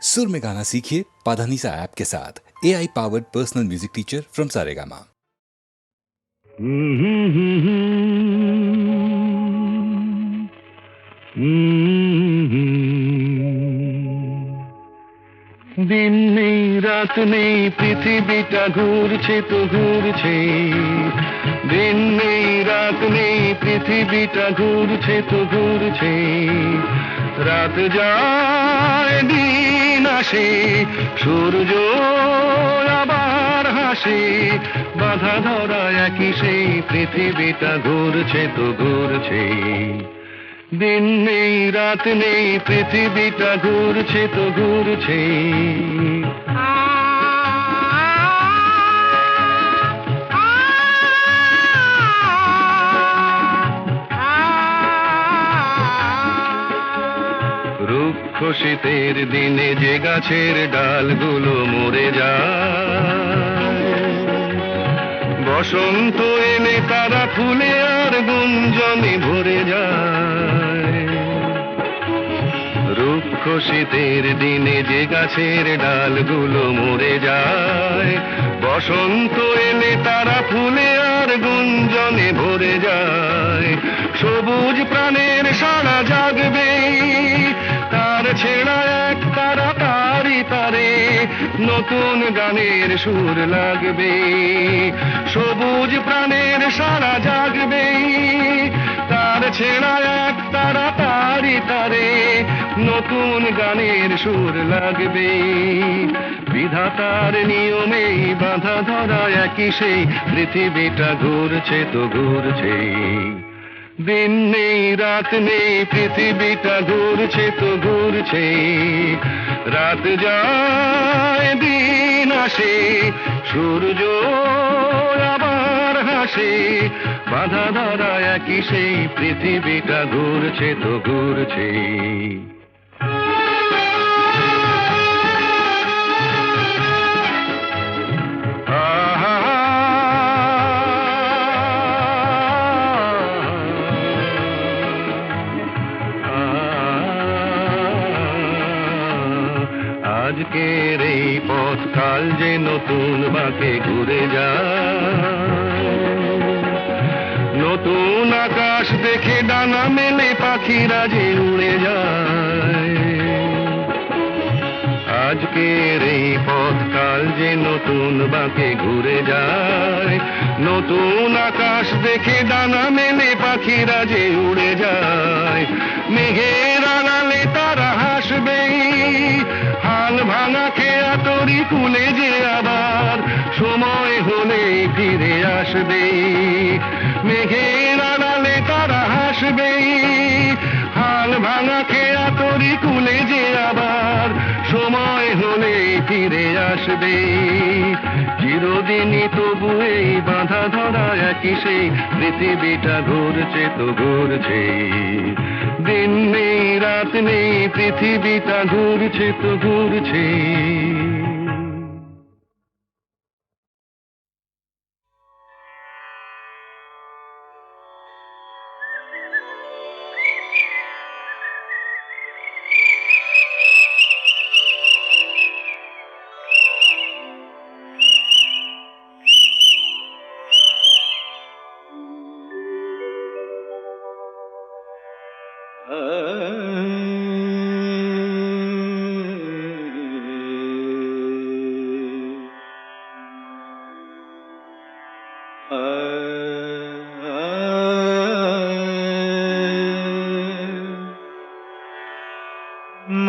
सुर में गाना सीखिए पाधानीसा ऐप के साथ AI powered personal music teacher from Saregama. दिन नहीं रात नहीं पृथ्वीटा घूरছে तो घूरছে, दिन नहीं रात नहीं पृथ्वीटा घूरছে तो घूरছে, রাত যায় দিন আসে সূর্য আবার হাসে, বাধা ধরা একই সেই পৃথিবীটা ঘুরছে তো ঘুরছে, दिन নেই রাত নেই পৃথিবীটা ঘুরছে তো ঘুরছে। রুক্ষ শীতের দিনে যে গাছের ডালগুলো মরে যায়, বসন্ত এলে তারা ফুলে আর গুঞ্জনে ভরে যায়। রুক্ষ শীতের দিনে যে গাছের ডালগুলো মরে যায়, বসন্ত এলে তারা ফুলে আর গুঞ্জনে ভরে যায়। সবুজ প্রাণের সারা জাগবে, তার ছেঁড়া এক তারা তারি তারে নতুন গানের সুর লাগবে। সবুজ প্রাণের সারা জাগবে, তার ছেঁড়া এক তারা তারি তারে নতুন গানের সুর লাগবে। বিধাতার নিয়মে বাঁধা ধরা একই সেই পৃথিবীটা ঘুরছে তো ঘুরছে, दिन নেই রাত নেই পৃথিবীটা ঘুরছে তো ঘুরছে, রাত যায় দিন আসে সূর্য আবার হাসে, বাধা ধরা একই সেই পৃথিবীটা ঘুরছে তো ঘুরছে। আজকের এই পথ কাল যে নতুন বাঁকে ঘুরে যায়, নতুন আকাশ দেখে ডানা মেলে পাখিরা যে উড়ে যায়। আজকের এই পথ কাল যে নতুন বাঁকে ঘুরে যায়, নতুন আকাশ দেখে ডানা মেলে পাখিরা যে উড়ে যায়। মেঘের আড়ালে তারা হাসবে, হাল ভাঙা খেয়া তরি কুলে যে আবার সময় হলে ফিরে আসবে। মেঘের আড়ালে তারা হাসবে, হাল ভাঙা খেয়া তরি কুলে যে আবার সময় হলে ফিরে আসবে। চিরদিনই তবু এই বাঁধা ধরা একই সেই পৃথিবীটা ঘুরছে তো ঘুরছে, दिन নেই রাত নেই পৃথিবীটা ঘুরছে তো ঘুরছে।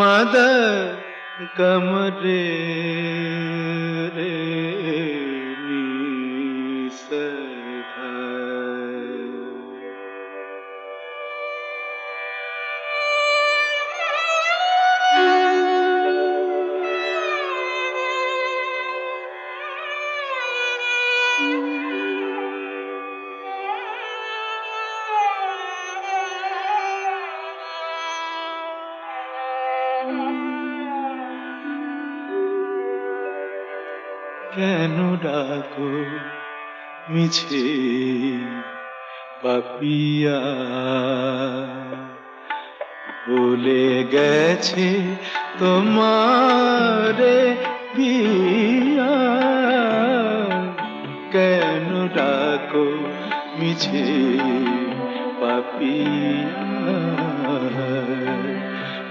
मद कमरे रे কেন ডাকো মিছে পাপিয়া, ভুলে গেছে তোমারে পিয়া কেন ডাকো মিছে পাপিয়া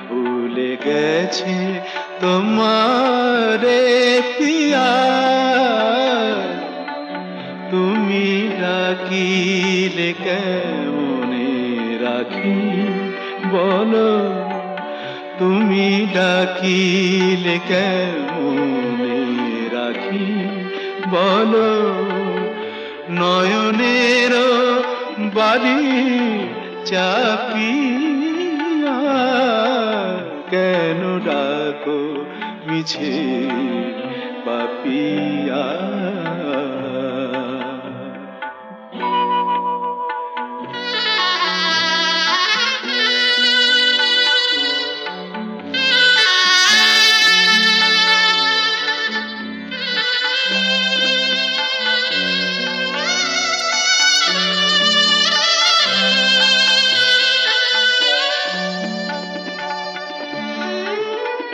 ভুলে গেছে তোমারে পিয়া তুমি ডাকিলে কেমনে রাখি বলো তুমি ডাকিলে কেমনে রাখি বলো নয়নের বাড়ি চাপিয়া কেন ডাকো মিছে পাপিয়া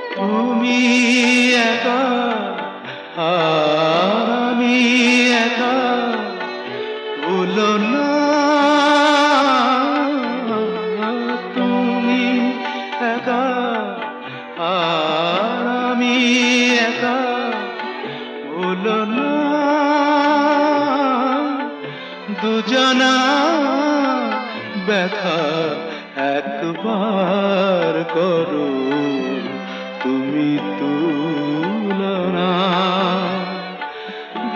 তুমি একা আর আমি একা ভুলো না তুমি একা আর আমি একা ভুলো না দুজনা ব্যথা একবার করো তুমি তুলনা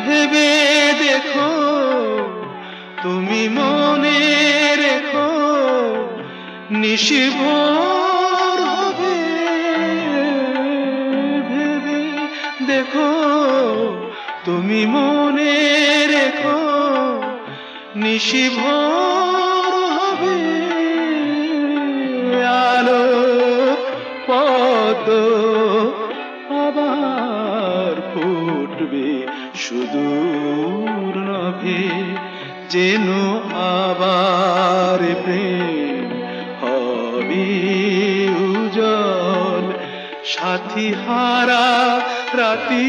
ভেবে দেখো তুমি মনে রেখো নিশিভোর হবে ভেবে দেখো তুমি মনে রেখো নিশিভোর হবে আলো পদ আবার ফুটবে সুদূর নভে যেন আবার প্রেম হবে উজ্জ্বল সাথী হারা রাতি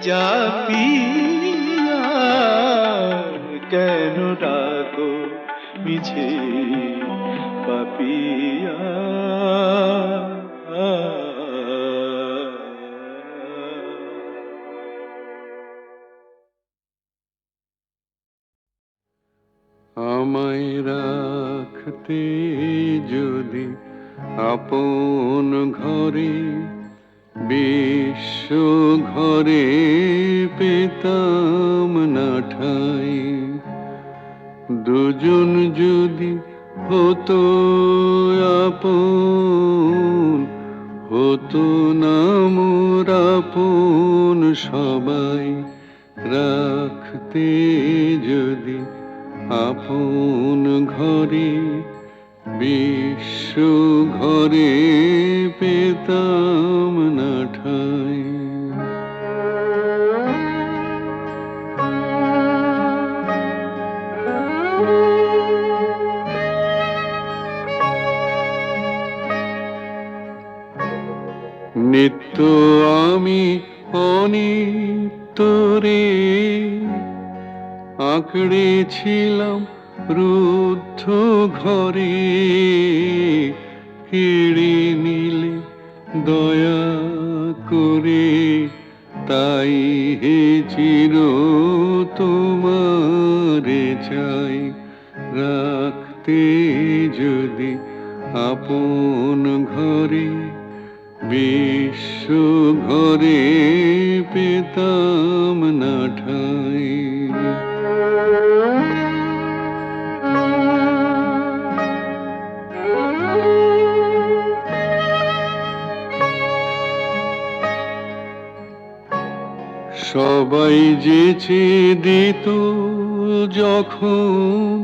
জাপিয়া কেন ডাকো মিছে পাপিয়া আমায় রাখতে যদি আপন ঘরে বিশ্ব ঘরে পেতাম না ঠাই দুজন যদি হতো আপন হতো না মোর আপন সবাই রাখতে যদি আপন ঘরে বিশ্ব ঘরে পেতাম না ঠাই নিত্য আমি অনিত্যরে আঁকড়েছিলাম রুদ্ধ ঘরে কেড়ে নিলে দয়া করে তাই হে চির তোমারে চাই রাখতে যদি আপন ঘরে বিশ্ব ঘরে পেতাম না ঠাই সবাই যেচে দিত যখন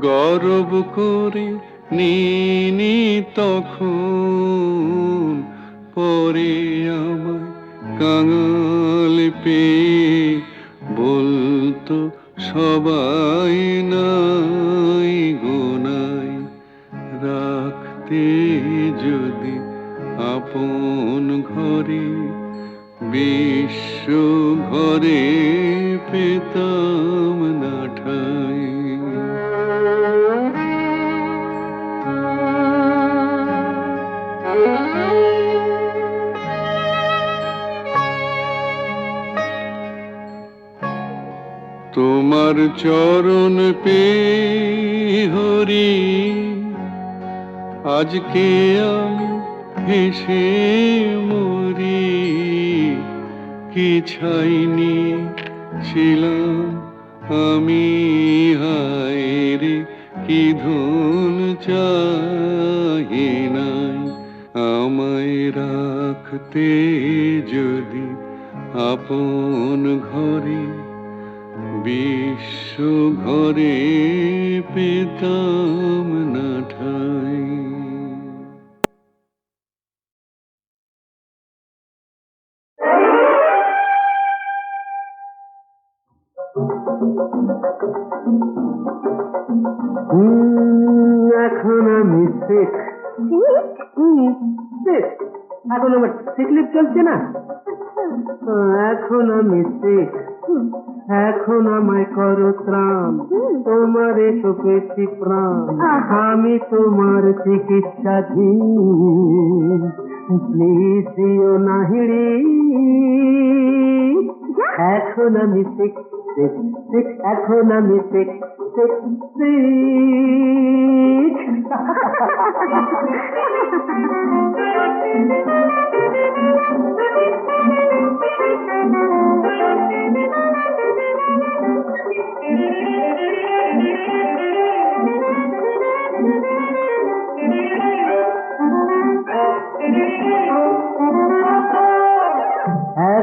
গর্ব করে নিনি তখন পরে আমায় কাঙাল পেয়ে বলতো সবাই নাই গোনাই রাখতে যদি আপন ঘরে বিশ্ব ঘরে পেতাম না ঠাই। তোমার চরণ পে হরি আজকে আমি হেসে মরি। কি ছাইনি ছিলাম আমি হায় রে, কি ধন চাহি নাই। আমায় রাখতে যদি আপন ঘরে বিশ্ব ঘরে পেতাম না ঠাই। এখন আমি শেখ। এখন আমার সিকলিপ চলছে না। এখন আমি শেখ, এখন আমায় করো ত্রাণ, তোমারে তো পেয়েছি প্রাণ, আমি তোমার চিকিৎসাধীন। প্লিজ দিও না হিড়ি, এখন আমি শেখ, এখন আমি শেখ, শেখ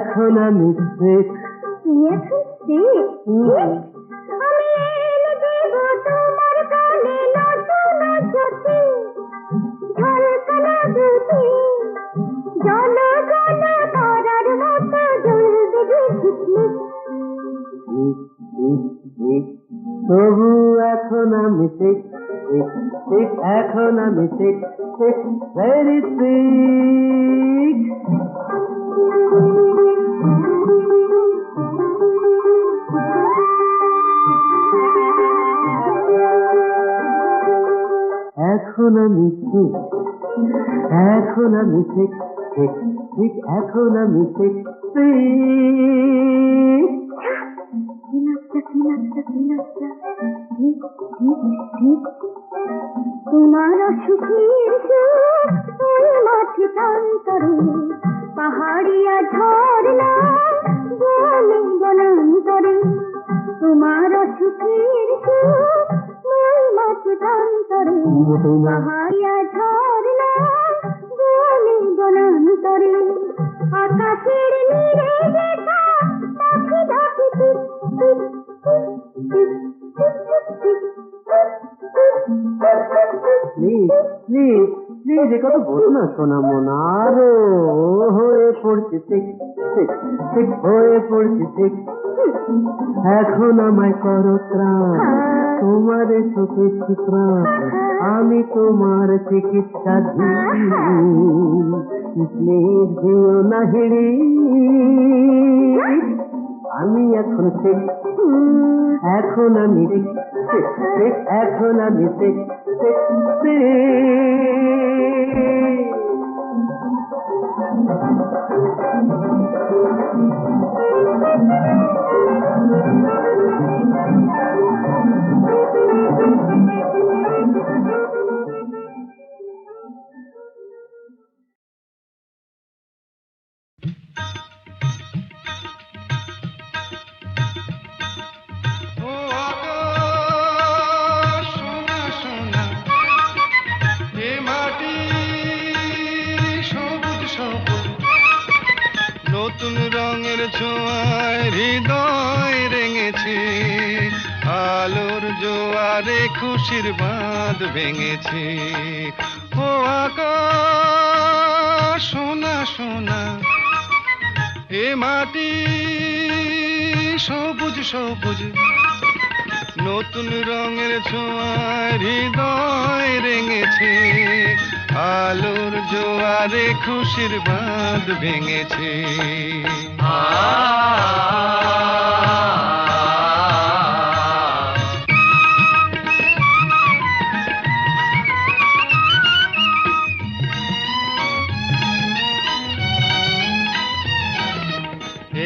এখন আমি শেখ। তবু এখন আমি শেখ, এখন আমি শেখ, ভেরি সিক। এখন আমি শেখ, এখন আমি শেখ, এখন আমি শেখ। তোমার সুখের মাঠে প্রান্তরে পাহাড়িয়া ঝরনা বনে বনান্তরে, তোমার সুখের মাঠে প্রান্তরে পাহাড়িয়া ঝরনা বনে বনান্তরে, আকাশের নীরে দেখা পাখি ডাকে টিক টিক টিক টিক টিক। প্লিজ প্লিজ এ কথা বলো না সোনা মনা। আরো হয়ে পড়ছি ঠিক ঠিক ঠিক হয়ে পড়ছি ঠিক। এখন আমায় করো ত্রাণ, তোমারে সুখেছি প্রাণ, আমি তোমার চিকিৎসাধীন। প্লিজ দিও না হিড়ি, আমি এখন ঠিক, এখন আমি ঠিক, এখন আমি ঠিক। নতুন রঙের ছোঁয়ায় হৃদয় রেঙেছে, আলোর জোয়ারে খুশির বাঁধ ভেঙেছে। ও আকাশ সোনা সোনা, এ মাটি সবুজ সবুজ, নতুন রঙের ছোঁয়ায় হৃদয় রেঙেছে, আলোর জোয়ারে খুশির বাঁধ ভেঙেছে।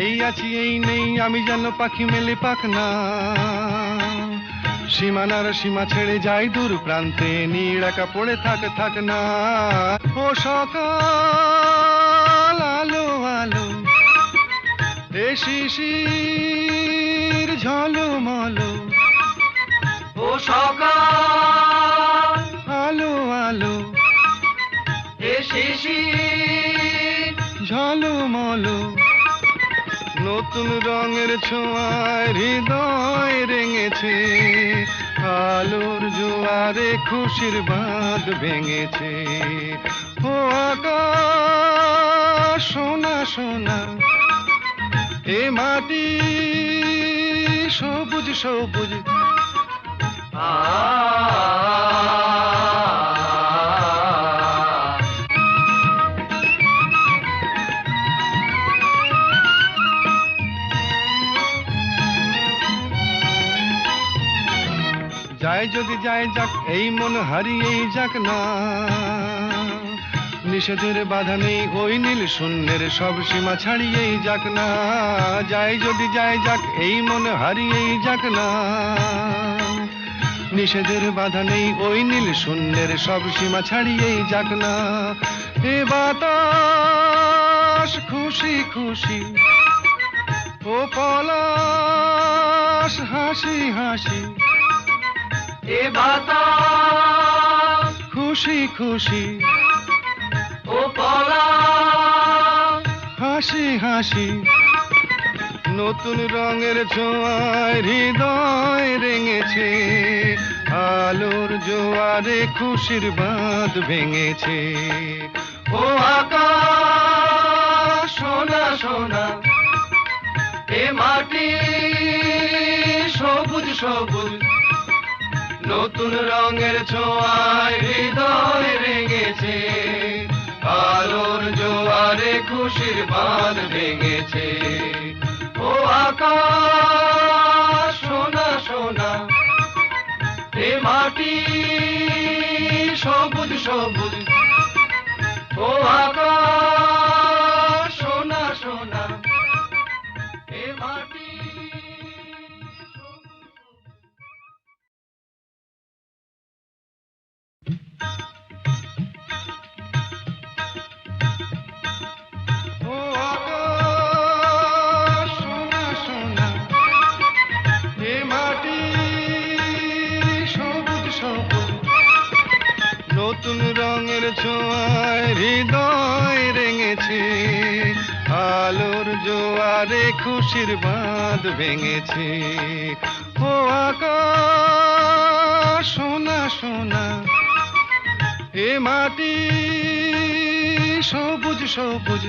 এই আছি এই নেই আমি যেন পাখি মেলে পাখনা, সীমানার সীমা ছেড়ে যাই দূর প্রান্তে, নীড়াকা পড়ে থাক না। ও সকাল আলো আলো, এ শিশির ঝলমলো। ও সকাল আলো আলো, এ শিশির ঝলমলো। নতুন রঙের ছোঁয়ায় হৃদয় রেঙেছে, আলোর জোয়ারে খুশির বাঁধ ভেঙেছে। ও আকাশ সোনা সোনা, এ মাটি সবুজ সবুজ। যাই যদি যাই যাক এই মন হারিয়েই যাক না, নিষেধের বাধা নেই ওই নীল শূন্যের সব সীমা ছাড়িয়েই যাক না। যাই যদি যাই যাক এই মন হারিয়েই যাক না, নিষেধের বাধা নেই ওই নীল শূন্যের সব সীমা ছাড়িয়েই যাক না। এ বাতাস খুশি খুশি, ও পলাশ হাসি হাসি। এ বাতাস খুশি খুশি, ও পলাশ হাসি হাসি। নতুন রঙের ছোঁয়ায় হৃদয় রেঙেছে, আলোর জোয়ারে খুশির বাঁধ ভেঙেছে। ও আকাশ সোনা সোনা, এ মাটি সবুজ সবুজ। নতুন রঙের ছোঁয়ায় হৃদয় রেঙেছে, আলোর জোয়ারে খুশির বাঁধ ভেঙেছে। ও আকাশ সোনা সোনা, এ মাটি সবুজ সবুজ। ও আকাশ সোনা সোনা, এ মাটি নতুন রঙের ছোঁয়ায় হৃদয় রেঙেছে, আলোর জোয়ারে খুশির বাঁধ ভেঙেছে। ও আকাশ সোনা সোনা, এ মাটি সবুজ সবুজ।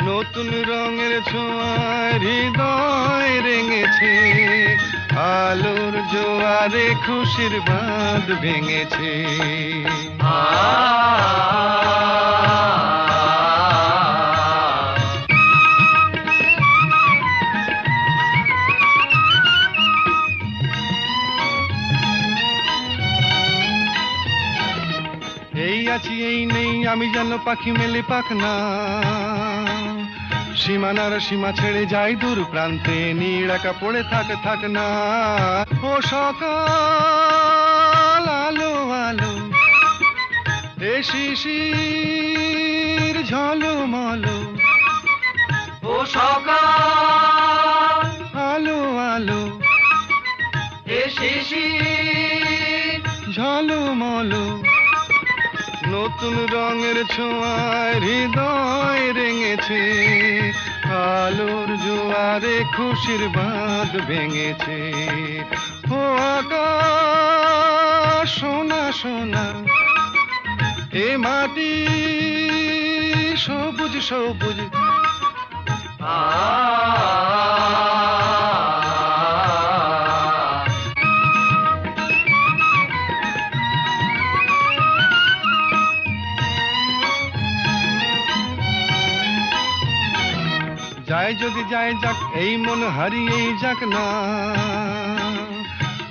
নতুন রঙের ছোঁয়ায় হৃদয় রেঙেছে, আলোর জোয়ারে খুশির বাঁধ ভেঙেছে। এই আছি এই নেই আমি যেন পাখি মেলে পাখনা, সীমানার সীমা ছেড়ে যাই দূর প্রান্তে, নীড়াকা পড়ে থাক না। ও সকাল আলো আলো, এ শিশির ঝলমলো। ও সকাল আলো আলো, এ শিশির ঝলমলো। নতুন রঙের ছোঁয়ায় হৃদয় রেঙেছে, আলোর জোয়ারে খুশির বাঁধ ভেঙেছে। ও আকাশ সোনা সোনা, এ মাটি সবুজ সবুজ। যায় যদি যায় যাক এই মন হারিয়েই যাক না,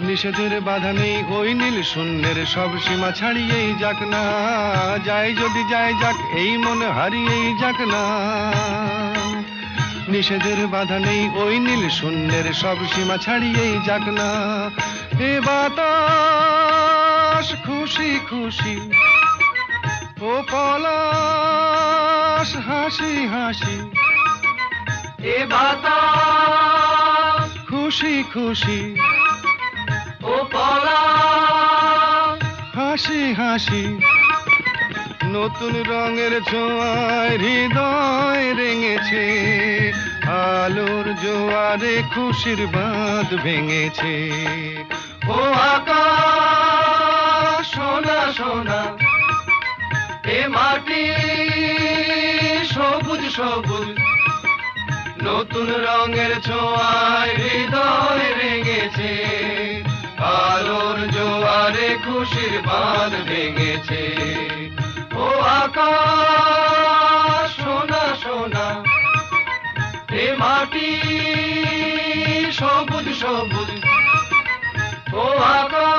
নিষেধের বাধা নেই ওই নীল শূন্যের সব সীমা ছাড়িয়েই যাক না, যায় যদি যায় যাক এই মন হারিয়েই যাক না, নিষেধের বাধা নেই ওই নীল শূন্যের সব সীমা ছাড়িয়েই যাক না। এ বাতাস খুশি খুশি, ও পলাশ হাসি হাসি, এ বাতাস খুশি খুশি, ও পলাশ হাসি হাসি, নতুন রঙের ছোঁয়ায় হৃদয় রেঙেছে, আলোর জোয়ারে খুশির বাঁধ ভেঙেছে। ও আকাশ সোনা সোনা, এ মাটি সবুজ সবুজ, নতুন রঙের ছোঁয়ায় হৃদয় রেঙেছে, আলোর জোয়ারে খুশির বাঁধ ভেঙেছে। ও আকাশ সোনা সোনা, এ মাটি সবুজ সবুজ, ও আকাশ